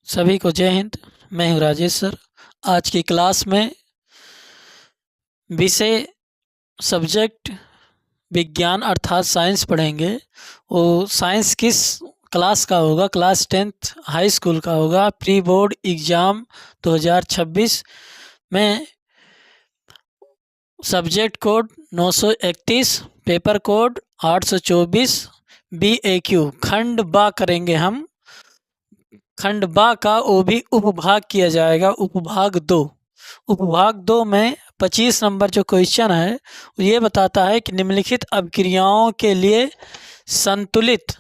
सभी को जय हिंद। मैं हूँ राजेश सर। आज की क्लास में विषय सब्जेक्ट विज्ञान अर्थात साइंस पढ़ेंगे। वो साइंस किस क्लास का होगा? क्लास 10th हाई स्कूल का होगा। प्री बोर्ड एग्ज़ाम 2026 में subject code 931, paper code 824, BAQ खंड बा करेंगे हम। खंड बा का वो भी उपभाग किया जाएगा, उपभाग 2। उपभाग 2 में 25 नंबर जो क्वेश्चन है वो ये बताता है कि निम्नलिखित अभिक्रियाओं के लिए संतुलित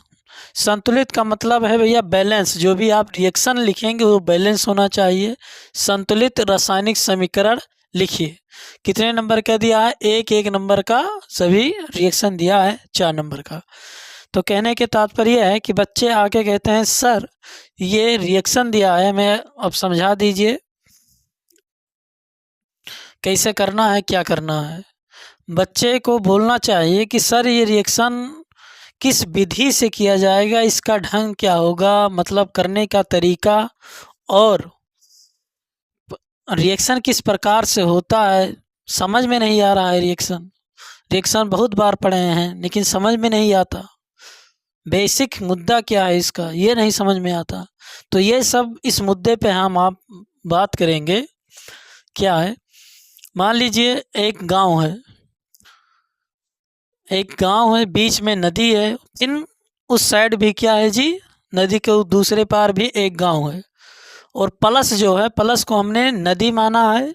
संतुलित का मतलब है भैया बैलेंस। जो भी आप रिएक्शन लिखेंगे वो बैलेंस होना चाहिए। संतुलित रासायनिक समीकरण लिखिए। कितने नंबर का दिया है? एक एक नंबर का सभी रिएक्शन दिया है, 4 नंबर का। तो कहने के तात्पर्य है कि बच्चे आके कहते हैं सर ये रिएक्शन दिया है, मैं अब समझा दीजिए कैसे करना है, क्या करना है। बच्चे को बोलना चाहिए कि सर ये रिएक्शन किस विधि से किया जाएगा, इसका ढंग क्या होगा, मतलब करने का तरीका, और रिएक्शन किस प्रकार से होता है। समझ में नहीं आ रहा है रिएक्शन रिएक्शन बहुत बार पढ़े हैं लेकिन समझ में नहीं आता। बेसिक मुद्दा क्या है इसका ये नहीं समझ में आता। तो ये सब इस मुद्दे पे हम आप बात करेंगे। क्या है, मान लीजिए एक गांव है, बीच में नदी है, इन उस साइड भी क्या है जी, नदी के दूसरे पार भी एक गांव है। और प्लस जो है, प्लस को हमने नदी माना है,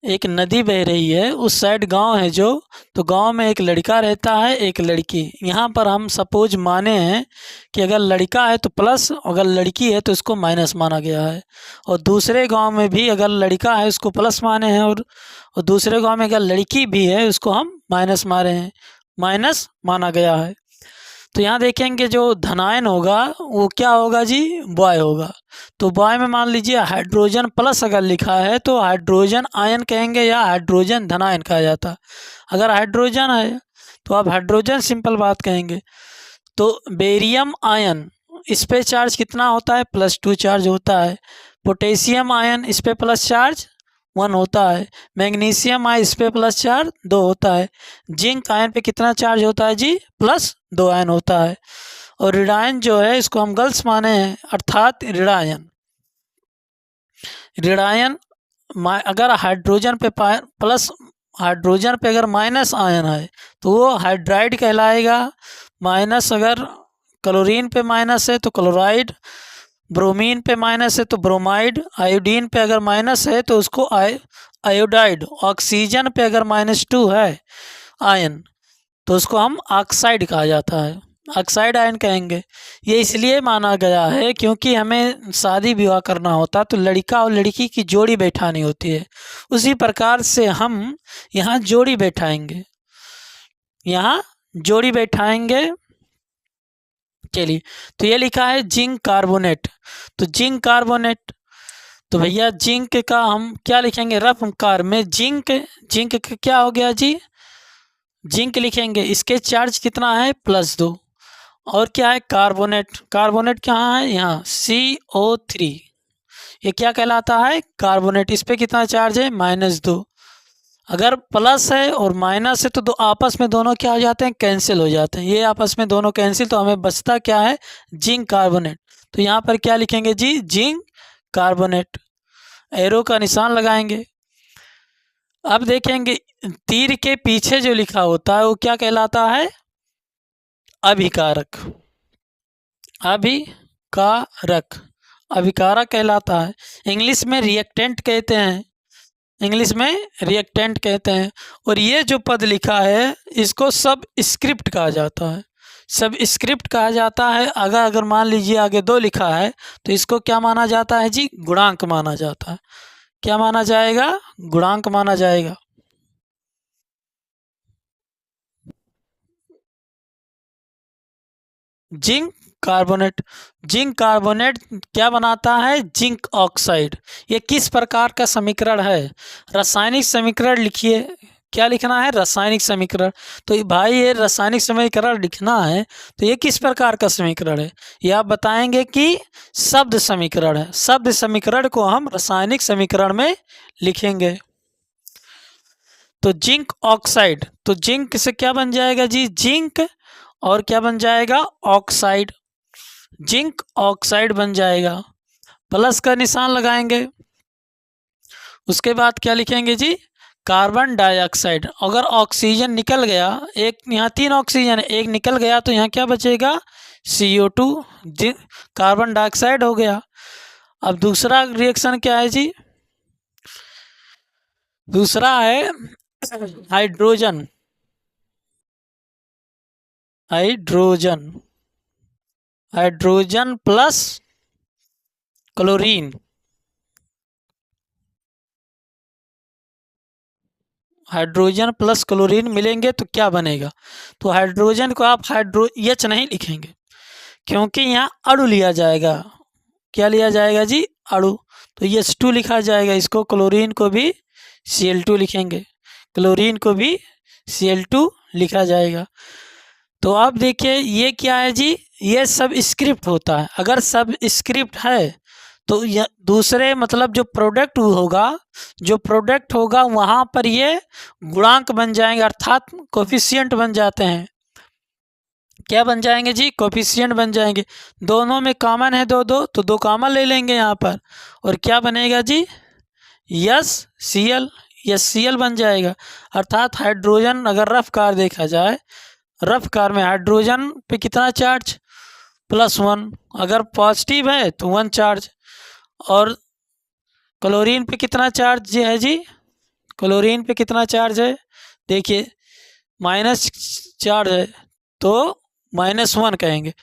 एक नदी बह रही है, उस साइड गांव है जो। तो गांव में एक लड़का रहता है, एक लड़की। यहाँ पर हम सपोज माने हैं कि अगर लड़का है तो प्लस, अगर लड़की है तो इसको माइनस माना गया है। और दूसरे गांव में भी अगर लड़का है उसको प्लस माने हैं, और दूसरे गांव में अगर लड़की भी है उसको हम माइनस मारे हैं, माइनस माना गया है। तो यहाँ देखेंगे जो धनायन होगा वो क्या होगा जी, बॉय होगा। तो बॉय में मान लीजिए हाइड्रोजन प्लस अगर लिखा है तो हाइड्रोजन आयन कहेंगे या हाइड्रोजन धनायन कहा जाता। अगर हाइड्रोजन है तो आप हाइड्रोजन सिंपल बात कहेंगे। तो बेरियम आयन, इस पे चार्ज कितना होता है? +2 चार्ज होता है। पोटेशियम आयन, इस पे प्लस चार्ज 1 होता है। मैग्नीशियम आयन, इस पे प्लस चार्ज 2 होता है। जिंक आयन पे कितना चार्ज होता है जी? +2 आयन होता है। और ऋणायन जो है इसको हम गर्ल्स माने हैं, अर्थात ऋणायन। ऋणायन अगर हाइड्रोजन पे प्लस, हाइड्रोजन पे अगर माइनस आयन है तो वो हाइड्राइड कहलाएगा। माइनस अगर क्लोरीन पे माइनस है तो क्लोराइड, ब्रोमीन पे माइनस है तो ब्रोमाइड, आयोडीन पे अगर माइनस है तो उसको आयोडाइड, ऑक्सीजन पे अगर -2 है आयन तो उसको हम ऑक्साइड कहा जाता है, ऑक्साइड आयन कहेंगे। ये इसलिए माना गया है क्योंकि हमें शादी विवाह करना होता तो लड़का और लड़की की जोड़ी बैठानी होती है। उसी प्रकार से हम यहाँ जोड़ी बैठाएंगे, यहाँ जोड़ी बैठाएंगे। चलिए, तो ये लिखा है जिंक कार्बोनेट। तो जिंक कार्बोनेट, तो भैया जिंक का हम क्या लिखेंगे? रफ कार में जिंक, जिंक का क्या हो गया जी, जिंक लिखेंगे। इसके चार्ज कितना है? +2। और क्या है? कार्बोनेट। कार्बोनेट कहाँ है? यहाँ CO3। ये क्या कहलाता है? कार्बोनेट। इस पे कितना चार्ज है? -2। अगर प्लस है और माइनस है तो दो आपस में दोनों क्या हो जाते हैं? कैंसिल हो जाते हैं। ये आपस में दोनों कैंसिल, तो हमें बचता क्या है? Zinc carbonate. तो यहाँ पर क्या लिखेंगे जी? Zinc carbonate. एरो का निशान लगाएंगे। अब देखेंगे तीर के पीछे जो लिखा होता है वो क्या कहलाता है? अभिकारक। अभिकारक, अभिकारक कहलाता है। इंग्लिश में रिएक्टेंट कहते हैं, इंग्लिश में रिएक्टेंट कहते हैं। और ये जो पद लिखा है इसको सब स्क्रिप्ट कहा जाता है, सब स्क्रिप्ट कहा जाता है। अगर मान लीजिए आगे 2 लिखा है तो इसको क्या माना जाता है जी? गुणांक माना जाता है। क्या माना जाएगा? गुणांक माना जाएगा। जिंक कार्बोनेट, जिंक कार्बोनेट क्या बनाता है? Zinc oxide. ये किस प्रकार का समीकरण है? रासायनिक समीकरण लिखिए, क्या लिखना है, रासायनिक समीकरण। तो भाई ये रासायनिक समीकरण लिखना है तो ये किस प्रकार का समीकरण है, ये आप बताएंगे कि शब्द समीकरण है। शब्द समीकरण को हम रासायनिक समीकरण में लिखेंगे। तो जिंक ऑक्साइड, तो जिंक से क्या बन जाएगा जी, जिंक और क्या बन जाएगा, ऑक्साइड, जिंक ऑक्साइड बन जाएगा। प्लस का निशान लगाएंगे। उसके बाद क्या लिखेंगे जी, कार्बन डाइऑक्साइड। अगर ऑक्सीजन निकल गया, एक यहाँ 3 ऑक्सीजन है, एक निकल गया तो यहाँ क्या बचेगा, CO2, कार्बन डाइऑक्साइड हो गया। अब दूसरा रिएक्शन क्या है जी, दूसरा है hydrogen, hydrogen, hydrogen plus chlorine, hydrogen plus chlorine मिलेंगे तो क्या बनेगा। तो हाइड्रोजन को आप हाइड्रो एच नहीं लिखेंगे क्योंकि यहाँ अणु लिया जाएगा। क्या लिया जाएगा जी, अणु। तो H2 लिखा जाएगा। इसको क्लोरीन को भी Cl2 लिखेंगे, क्लोरीन को भी Cl2 लिखा जाएगा। तो आप देखिए ये क्या है जी, ये सब स्क्रिप्ट होता है। अगर सब स्क्रिप्ट है तो दूसरे मतलब जो प्रोडक्ट होगा, जो प्रोडक्ट होगा वहाँ पर ये गुणांक बन जाएंगे, अर्थात कोफिशिएंट बन जाते हैं। क्या बन जाएंगे जी, कोफिशिएंट बन जाएंगे। दोनों में कॉमन है दो दो, तो 2 कॉमन ले लेंगे यहाँ पर, और क्या बनेगा जी, SCl बन जाएगा। अर्थात हाइड्रोजन अगर रफ कार देखा जाए, रफ कार में हाइड्रोजन पे कितना चार्ज, +1, अगर पॉजिटिव है तो 1 चार्ज। और क्लोरीन पे कितना चार्ज है जी, क्लोरीन पे कितना चार्ज है, देखिए माइनस चार्ज है तो -1 कहेंगे।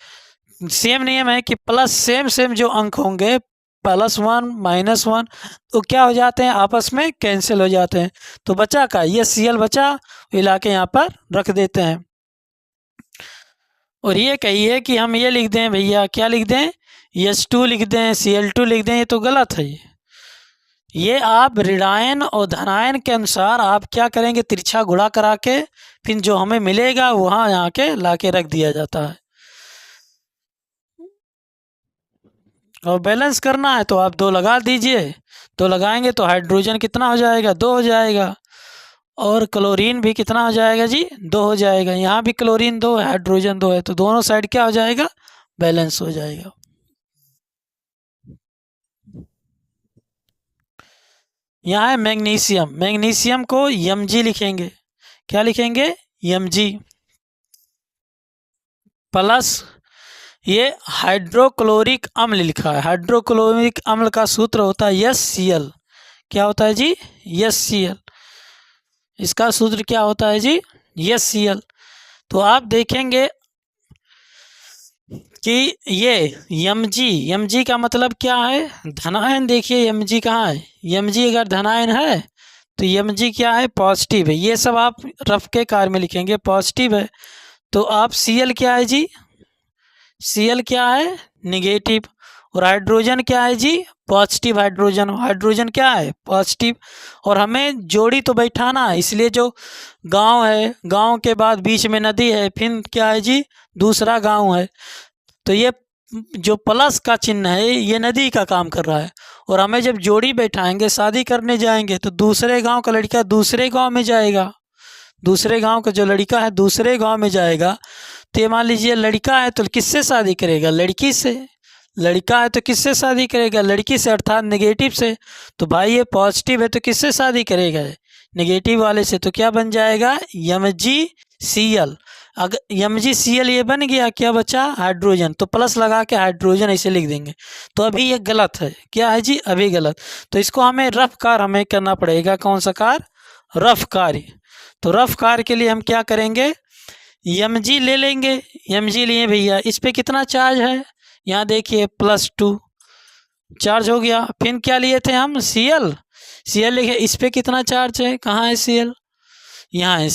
सेम नियम है कि प्लस सेम जो अंक होंगे, +1 -1 तो क्या हो जाते हैं, आपस में कैंसिल हो जाते हैं। तो बचा का ये Cl बचा, हिला के यहाँ पर रख देते हैं। और ये कहिए कि हम ये लिख दें भैया, क्या लिख दें, H2 लिख दें, Cl2 लिख दें, ये तो गलत है। ये आप ऋणायन और धनायन के अनुसार आप क्या करेंगे, तिरछा गुणा करा के फिर जो हमें मिलेगा वहाँ यहाँ के ला के रख दिया जाता है। और बैलेंस करना है तो आप 2 लगा दीजिए, 2 लगाएंगे तो हाइड्रोजन कितना हो जाएगा, 2 हो जाएगा। और क्लोरीन भी कितना हो जाएगा जी, 2 हो जाएगा। यहाँ भी क्लोरीन 2 है, हाइड्रोजन 2 है, तो दोनों साइड क्या हो जाएगा, बैलेंस हो जाएगा। यहाँ है मैग्नीशियम, मैग्नीशियम को Mg लिखेंगे। क्या लिखेंगे, Mg प्लस ये हाइड्रोक्लोरिक अम्ल लिखा है। हाइड्रोक्लोरिक अम्ल का सूत्र होता है HCl। क्या होता है जी, HCl। इसका सूत्र क्या होता है जी, HCl। तो आप देखेंगे कि ये Mg का मतलब क्या है, धनायन। देखिए Mg कहाँ है, Mg अगर धनायन है तो Mg क्या है, पॉजिटिव है। ये सब आप रफ के कार में लिखेंगे, पॉजिटिव है। तो आप Cl क्या है जी, Cl क्या है, निगेटिव। और हाइड्रोजन क्या है जी, पॉजिटिव हाइड्रोजन, हाइड्रोजन क्या है, पॉजिटिव। और हमें जोड़ी तो बैठाना है, इसलिए जो गांव है, गांव के बाद बीच में नदी है, फिर क्या है जी, दूसरा गांव है। तो ये जो प्लस का चिन्ह है ये नदी का काम कर रहा है। और हमें जब जोड़ी बैठाएंगे, शादी करने जाएंगे तो दूसरे गांव का लड़का दूसरे गांव में जाएगा, दूसरे गांव का जो लड़का है दूसरे गांव में जाएगा। तो ये मान लीजिए लड़का है तो किससे शादी करेगा, लड़की से। लड़का है तो किससे शादी करेगा, लड़की से, अर्थात नेगेटिव से। तो भाई ये पॉजिटिव है तो किससे शादी करेगा, नेगेटिव वाले से। तो क्या बन जाएगा, MgCl। अगर MgCl ये बन गया, क्या बचा, हाइड्रोजन। तो प्लस लगा के हाइड्रोजन ऐसे लिख देंगे। तो अभी ये गलत है, क्या है जी, अभी गलत। तो इसको हमें रफ कार हमें करना पड़ेगा। कौन सा कार, रफ कार्य। तो रफ कार के लिए हम क्या करेंगे, Mg ले लेंगे। Mg लिए भैया, इस पे कितना चार्ज है, यहाँ देखिए +2 चार्ज हो गया। फिर क्या लिए थे हम, Cl लिखे, इस पे कितना चार्ज है, कहाँ है Cl, यहाँ है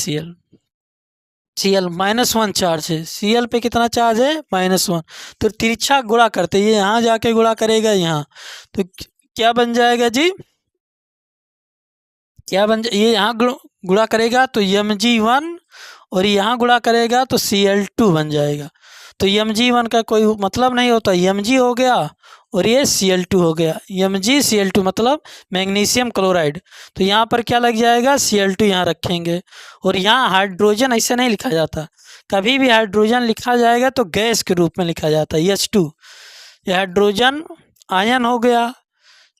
Cl -1 चार्ज है। Cl पे कितना चार्ज है, -1। तो तिरछा गुणा करते, ये यहाँ जाके गुणा करेगा यहाँ, तो क्या बन जाएगा जी, क्या बन जाए, ये यहाँ गुणा करेगा तो Mg1 और यहाँ गुणा करेगा तो Cl2 बन जाएगा। तो Mg1 का कोई मतलब नहीं होता, Mg हो गया और ये Cl2 हो गया। MgCl2 मतलब मैग्नीशियम क्लोराइड। तो यहाँ पर क्या लग जाएगा, Cl2 यहाँ रखेंगे। और यहाँ हाइड्रोजन ऐसे नहीं लिखा जाता, कभी भी हाइड्रोजन लिखा जाएगा तो गैस के रूप में लिखा जाता है, H2। ये हाइड्रोजन आयन हो गया,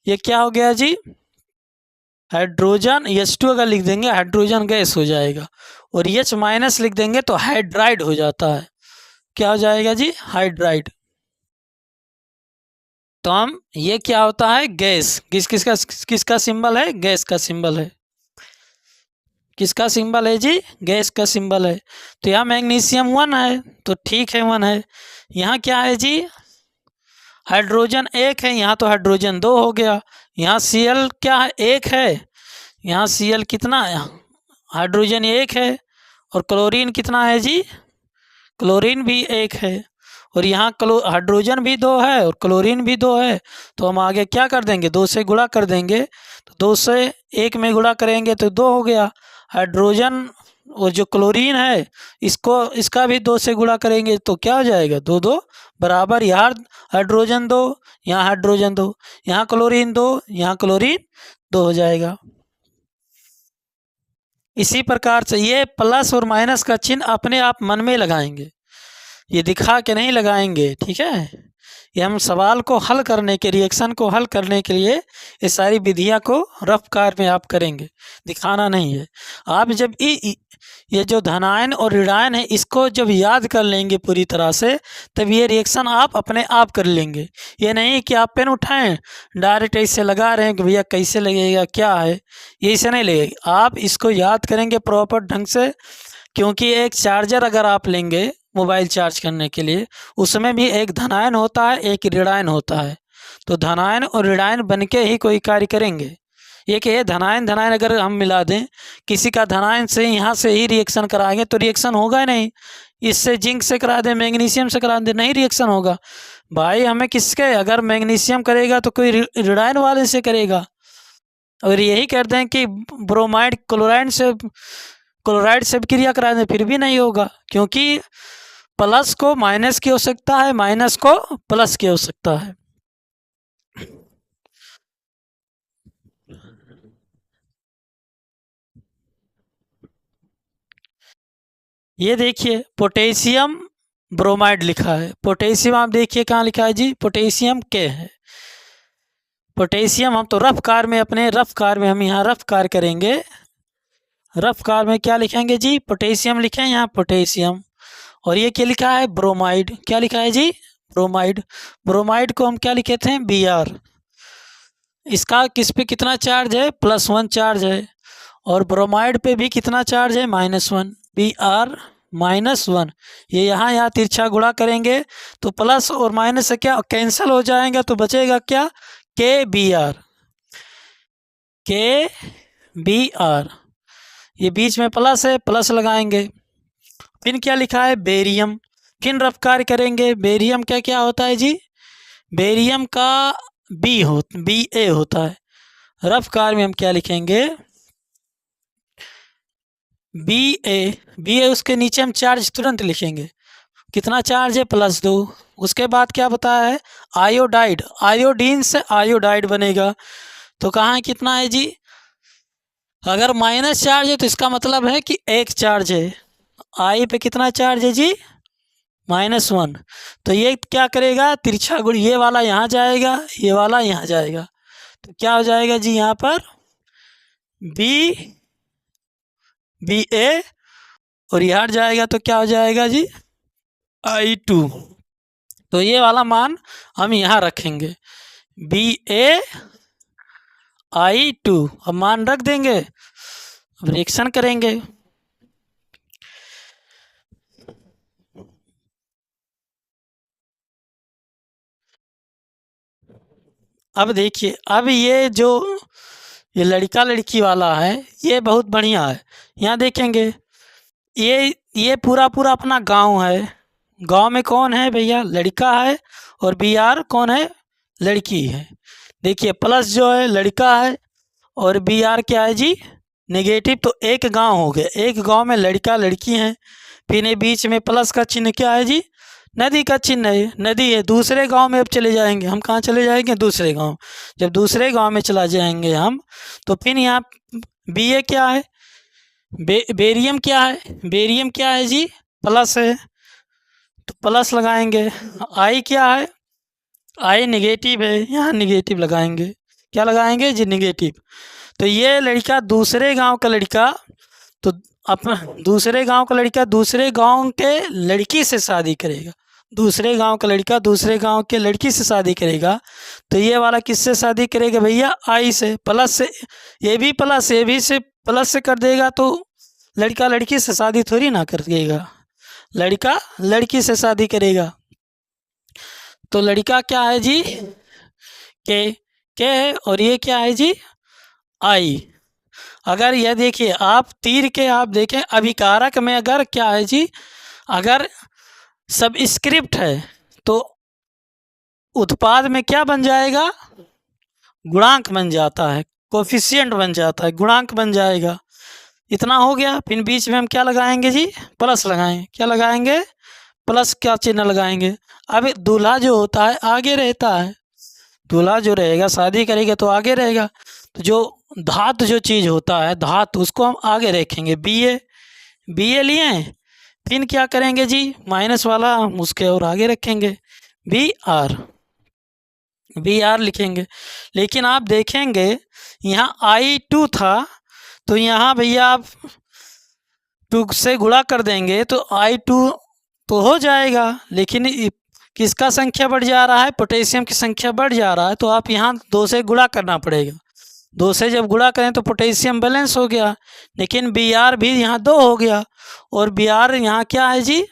ये क्या हो गया जी, हाइड्रोजन। H2 अगर लिख देंगे हाइड्रोजन गैस हो जाएगा, और H माइनस लिख देंगे तो हाइड्राइड हो जाता है। क्या हो जाएगा जी, हाइड्राइड। तो हम ये क्या होता है, गैस। किसका सिंबल है, गैस का सिंबल है। किसका सिंबल है जी, गैस का सिंबल है। तो यहाँ मैग्नीशियम 1 है तो ठीक है 1 है। यहाँ क्या है जी, हाइड्रोजन 1 है, यहाँ तो हाइड्रोजन 2 हो गया। यहाँ Cl क्या है, 1 है, यहाँ Cl कितना है, हाइड्रोजन 1 है। और क्लोरीन कितना है जी, क्लोरीन भी 1 है। और यहाँ हाइड्रोजन भी 2 है और क्लोरीन भी 2 है। तो हम आगे क्या कर देंगे, 2 से गुणा कर देंगे। तो 2 से 1 में गुणा करेंगे तो 2 हो गया। हाइड्रोजन और जो क्लोरीन है इसका भी 2 से गुणा करेंगे तो क्या हो जाएगा, 2 2 बराबर। यहाँ हाइड्रोजन 2, यहाँ हाइड्रोजन 2, यहाँ क्लोरीन 2, यहाँ क्लोरीन 2 हो जाएगा। इसी प्रकार से ये प्लस और माइनस का चिन्ह अपने आप मन में लगाएंगे, ये दिखा के नहीं लगाएंगे, ठीक है। ये हम सवाल को हल करने के, रिएक्शन को हल करने के लिए ये सारी विधियां को रफ कार में आप करेंगे, दिखाना नहीं है। आप जब ये जो धनायन और ऋणायन है इसको जब याद कर लेंगे पूरी तरह से, तब ये रिएक्शन आप अपने आप कर लेंगे। ये नहीं कि आप पेन उठाएं डायरेक्ट ऐसे लगा रहे हैं कि भैया कैसे लगेगा क्या है, ये ऐसे नहीं लगेगा। आप इसको याद करेंगे प्रॉपर ढंग से, क्योंकि एक चार्जर अगर आप लेंगे मोबाइल चार्ज करने के लिए, उसमें भी एक धनायन होता है एक ऋणायन होता है। तो धनायन और ऋणायन बन के ही कोई कार्य करेंगे। एक ये धनायन धनायन अगर हम मिला दें, किसी का धनायन से यहाँ से ही रिएक्शन कराएंगे तो रिएक्शन होगा ही नहीं। इससे जिंक से करा दें, मैग्नीशियम से करा दें, नहीं रिएक्शन होगा भाई। हमें किसके, अगर मैग्नीशियम करेगा तो कोई ऋणायन वाले से करेगा। अगर यही कहते हैं कि ब्रोमाइड क्लोराइड से क्रिया करा दें फिर भी नहीं होगा, क्योंकि प्लस को माइनस की आवश्यकता है, माइनस को प्लस की आवश्यकता है। ये देखिए पोटेशियम ब्रोमाइड लिखा है। पोटेशियम आप देखिए कहाँ लिखा है जी, पोटेशियम के है। पोटेशियम हम तो रफ कार में, अपने रफ कार में हम यहाँ रफ कार करेंगे। रफ कार में क्या लिखेंगे जी, पोटेशियम लिखें यहाँ पोटेशियम। और ये क्या लिखा है, ब्रोमाइड। क्या लिखा है जी, ब्रोमाइड। ब्रोमाइड को हम क्या लिखे थे, Br। इसका किस पे कितना चार्ज है, +1 चार्ज है। और ब्रोमाइड पे भी कितना चार्ज है, -1, Br -1। ये यहाँ तिरछा गुणा करेंगे तो प्लस और माइनस से क्या कैंसिल हो जाएगा, तो बचेगा क्या, KBr। KBr, ये बीच में प्लस है, प्लस लगाएंगे। फिर क्या लिखा है, बेरियम। फिर रफ कार्य करेंगे। बेरियम क्या क्या होता है जी, बेरियम का Ba होता है। रफ कार्य में हम क्या लिखेंगे, Ba उसके नीचे हम चार्ज तुरंत लिखेंगे, कितना चार्ज है, +2। उसके बाद क्या बताया है, आयोडाइड। आयोडीन से आयोडाइड बनेगा। तो कहाँ कितना है जी, अगर माइनस चार्ज है तो इसका मतलब है कि 1 चार्ज है। आई पे कितना चार्ज है जी, -1। तो ये क्या करेगा, तिरछा गुण, ये वाला यहाँ जाएगा, ये वाला यहाँ जाएगा। तो क्या हो जाएगा जी, यहाँ पर Ba और यहाँ जाएगा तो क्या हो जाएगा जी, I2। तो ये वाला मान हम यहाँ रखेंगे, BaI2। अब मान रख देंगे, अब रिएक्शन करेंगे। अब देखिए, अब ये लड़का लड़की वाला है, ये बहुत बढ़िया है। यहाँ देखेंगे, ये पूरा पूरा अपना गांव है। गांव में कौन है भैया, लड़का है, और Br कौन है, लड़की है। देखिए प्लस जो है लड़का है और Br क्या है जी, नेगेटिव, तो एक गांव हो गया, एक गांव में लड़का लड़की हैं, फिर ये बीच में प्लस का चिन्ह क्या है जी, नदी का चिन्ह है, नदी है। दूसरे गांव में अब चले जाएंगे हम, कहाँ चले जाएंगे, दूसरे गांव। जब दूसरे गांव में चला जाएंगे हम, तो फिर यहाँ बी ए क्या है, बेरियम क्या है, बेरियम क्या है जी, प्लस है, तो प्लस लगाएंगे। आई क्या है, आई निगेटिव है, यहाँ निगेटिव लगाएंगे। क्या लगाएंगे जी, निगेटिव। तो ये लड़का दूसरे गांव का लड़का, तो अपना दूसरे गांव का लड़का दूसरे गांव के लड़की से शादी करेगा, दूसरे गांव का लड़का दूसरे गांव के लड़की से शादी करेगा। तो ये वाला किससे शादी करेगा भैया, आई से, प्लस से, ये भी प्लस, ये भी से प्लस से कर देगा, तो लड़का लड़की से शादी थोड़ी ना करेगा, लड़का लड़की से शादी करेगा। तो लड़का क्या है जी, के है, और ये क्या है जी, आई। अगर यह देखिए आप तीर के आप देखें अभिकारक में अगर क्या है जी, अगर सब स्क्रिप्ट है तो उत्पाद में क्या बन जाएगा, गुणांक बन जाता है, कोफिशिएंट बन जाता है, गुणांक बन जाएगा। इतना हो गया। फिर बीच में हम क्या लगाएंगे जी, प्लस लगाएंगे। क्या लगाएंगे, प्लस का चिन्ह लगाएंगे। अब दूल्हा जो होता है आगे रहता है, दूल्हा जो रहेगा शादी करेगा तो आगे रहेगा, तो जो धातु जो चीज़ होता है धातु, उसको हम आगे रखेंगे, बी ए लिए। फिर क्या करेंगे जी, माइनस वाला हम उसके और आगे रखेंगे, बी आर लिखेंगे। लेकिन आप देखेंगे यहाँ I2 था, तो यहाँ भैया आप 2 से गुणा कर देंगे तो I2 तो हो जाएगा, लेकिन किसका संख्या बढ़ जा रहा है, पोटेशियम की संख्या बढ़ जा रहा है, तो आप यहाँ 2 से गुणा करना पड़ेगा। 2 से जब गुणा करें तो पोटेशियम बैलेंस हो गया, लेकिन Br भी यहाँ 2 हो गया, और Br यहाँ क्या है जी,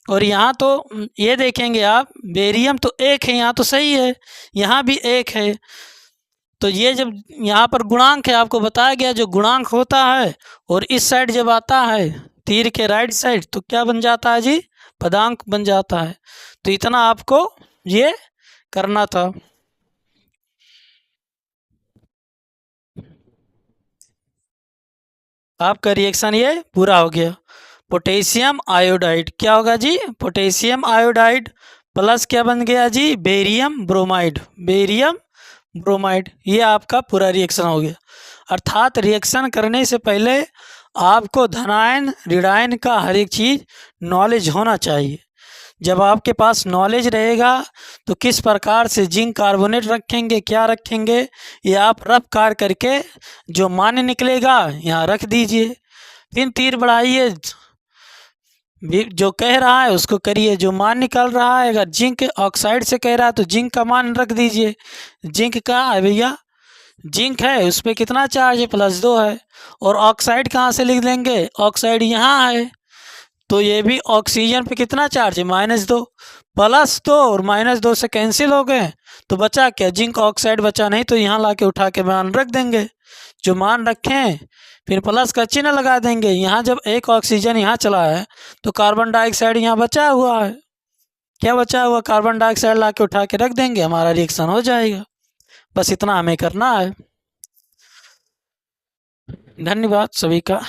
और यहाँ तो ये देखेंगे आप बेरियम तो 1 है, यहाँ तो सही है, यहाँ भी 1 है। तो ये जब यहाँ पर गुणांक है, आपको बताया गया जो गुणांक होता है, और इस साइड जब आता है तीर के राइट साइड, तो क्या बन जाता है जी, पदांक बन जाता है। तो इतना आपको ये करना था। आपका रिएक्शन ये पूरा हो गया। पोटेशियम आयोडाइड क्या होगा जी, पोटेशियम आयोडाइड प्लस क्या बन गया जी, बेरियम ब्रोमाइड, बेरियम ब्रोमाइड। ये आपका पूरा रिएक्शन हो गया। अर्थात रिएक्शन करने से पहले आपको धनायन ऋणायन का हर एक चीज़ नॉलेज होना चाहिए। जब आपके पास नॉलेज रहेगा तो किस प्रकार से जिंक कार्बोनेट रखेंगे, क्या रखेंगे, ये आप रफ कार करके जो मान निकलेगा यहाँ रख दीजिए। फिर तीर बढ़ाइए, जो कह रहा है उसको करिए, जो मान निकल रहा है अगर जिंक ऑक्साइड से कह रहा है तो जिंक का मान रख दीजिए। जिंक का है भैया, जिंक है उस पर कितना चार्ज है, +2 है। और ऑक्साइड कहाँ से लिख लेंगे, ऑक्साइड यहाँ है, तो ये भी ऑक्सीजन पे कितना चार्ज है, -2। +2 और -2 से कैंसिल हो गए, तो बचा क्या, जिंक ऑक्साइड बचा, नहीं तो यहाँ ला के उठा के मान रख देंगे। जो मान रखें फिर प्लस का चिन्ह लगा देंगे। यहाँ जब एक ऑक्सीजन यहाँ चला है तो कार्बन डाइऑक्साइड यहाँ बचा हुआ है, क्या बचा हुआ, कार्बन डाइऑक्साइड ला के उठा के रख देंगे, हमारा रिएक्शन हो जाएगा। बस इतना हमें करना है। धन्यवाद सभी का।